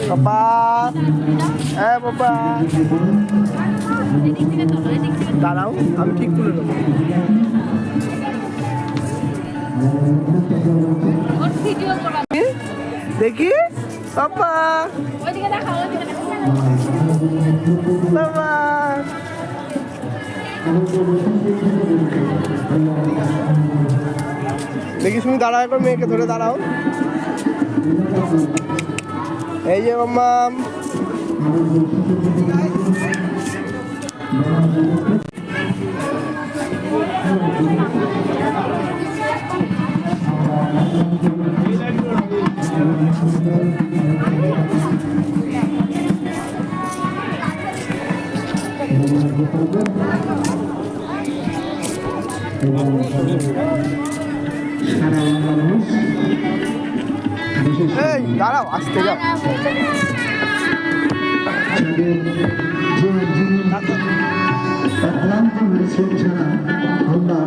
বাবা, হ্যাঁ বাবা, দাঁড়াও আমি ঠিক তুলে দেবো। দেখি বাবা, বাবা দেখি তুমি দাঁড়াও, একবার মেয়েকে ধরে দাঁড়াও। এই যে মাম্মাম, এই দাঁড়াও, আসতে যাও। অক্লান্ত পরিশ্রম ছাড়া আমরা